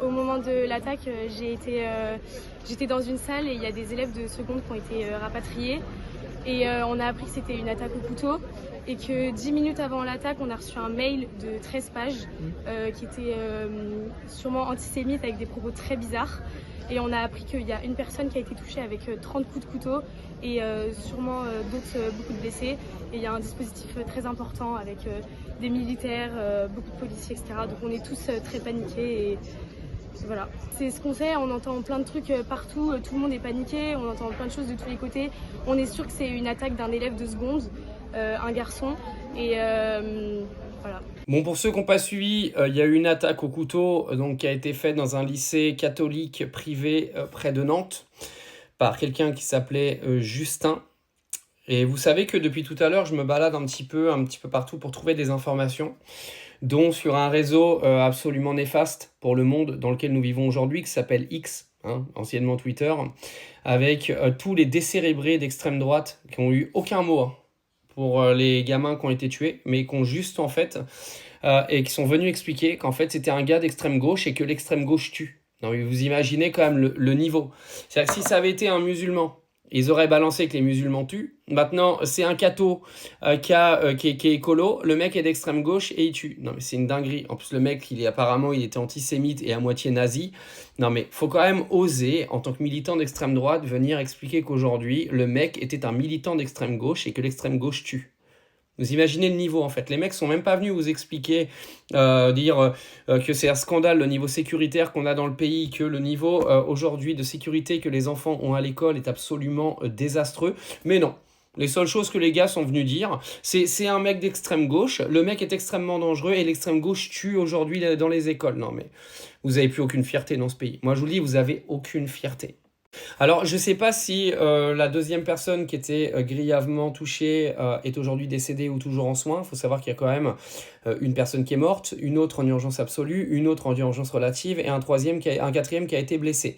Au moment de l'attaque, j'étais dans une salle et il y a des élèves de seconde qui ont été rapatriés. Et on a appris que c'était une attaque au couteau et que 10 minutes avant l'attaque, on a reçu un mail de 13 pages qui était sûrement antisémite avec des propos très bizarres. Et on a appris qu'il y a une personne qui a été touchée avec 30 coups de couteau et sûrement d'autres, beaucoup de blessés. Et il y a un dispositif très important avec des militaires, beaucoup de policiers, etc. Donc on est tous très paniqués et voilà. C'est ce qu'on sait, on entend plein de trucs partout, tout le monde est paniqué, on entend plein de choses de tous les côtés. On est sûr que c'est une attaque d'un élève de seconde, un garçon, et voilà. Bon, pour ceux qui n'ont pas suivi, il y a eu une attaque au couteau donc, qui a été faite dans un lycée catholique privé près de Nantes par quelqu'un qui s'appelait Justin. Et vous savez que depuis tout à l'heure, je me balade un petit peu partout pour trouver des informations, dont sur un réseau absolument néfaste pour le monde dans lequel nous vivons aujourd'hui, qui s'appelle X, hein, anciennement Twitter, avec tous les décérébrés d'extrême droite qui ont eu aucun mot hein, pour les gamins qui ont été tués, mais qui ont juste en fait, et qui sont venus expliquer qu'en fait c'était un gars d'extrême gauche et que l'extrême gauche tue. Non mais vous imaginez quand même le niveau. C'est-à-dire que si ça avait été un musulman, ils auraient balancé que les musulmans tuent. Maintenant, c'est un catho qui est écolo. Le mec est d'extrême gauche et il tue. Non, mais c'est une dinguerie. En plus, le mec, apparemment, il était antisémite et à moitié nazi. Non, mais faut quand même oser, en tant que militant d'extrême droite, venir expliquer qu'aujourd'hui, le mec était un militant d'extrême gauche et que l'extrême gauche tue. Vous imaginez le niveau en fait. Les mecs sont même pas venus vous expliquer, dire que c'est un scandale le niveau sécuritaire qu'on a dans le pays, que le niveau aujourd'hui de sécurité que les enfants ont à l'école est absolument désastreux. Mais non. Les seules choses que les gars sont venus dire, c'est un mec d'extrême gauche, le mec est extrêmement dangereux et l'extrême gauche tue aujourd'hui dans les écoles. Non mais vous avez plus aucune fierté dans ce pays. Moi je vous le dis, vous avez aucune fierté. Alors, je ne sais pas si la deuxième personne qui était grièvement touchée est aujourd'hui décédée ou toujours en soins. Il faut savoir qu'il y a quand même une personne qui est morte, une autre en urgence absolue, une autre en urgence relative et un quatrième qui a été blessé.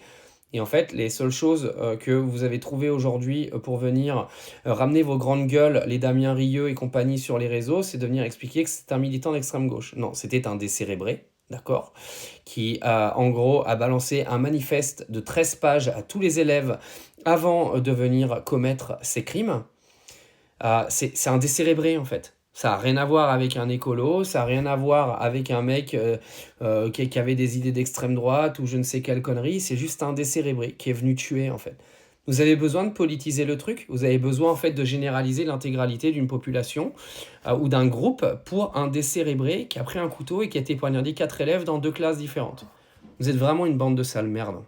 Et en fait, les seules choses que vous avez trouvées aujourd'hui pour venir ramener vos grandes gueules, les Damien Rieu et compagnie sur les réseaux, c'est de venir expliquer que c'est un militant d'extrême gauche. Non, c'était un décérébré. D'accord, qui en gros a balancé un manifeste de 13 pages à tous les élèves avant de venir commettre ces crimes. C'est un décérébré en fait. Ça n'a rien à voir avec un écolo, ça n'a rien à voir avec un mec qui avait des idées d'extrême droite ou je ne sais quelle connerie, c'est juste un décérébré qui est venu tuer en fait. Vous avez besoin de politiser le truc, vous avez besoin en fait de généraliser l'intégralité d'une population ou d'un groupe pour un décérébré qui a pris un couteau et qui a été poignardé 4 élèves dans 2 classes différentes. Vous êtes vraiment une bande de sales merdes.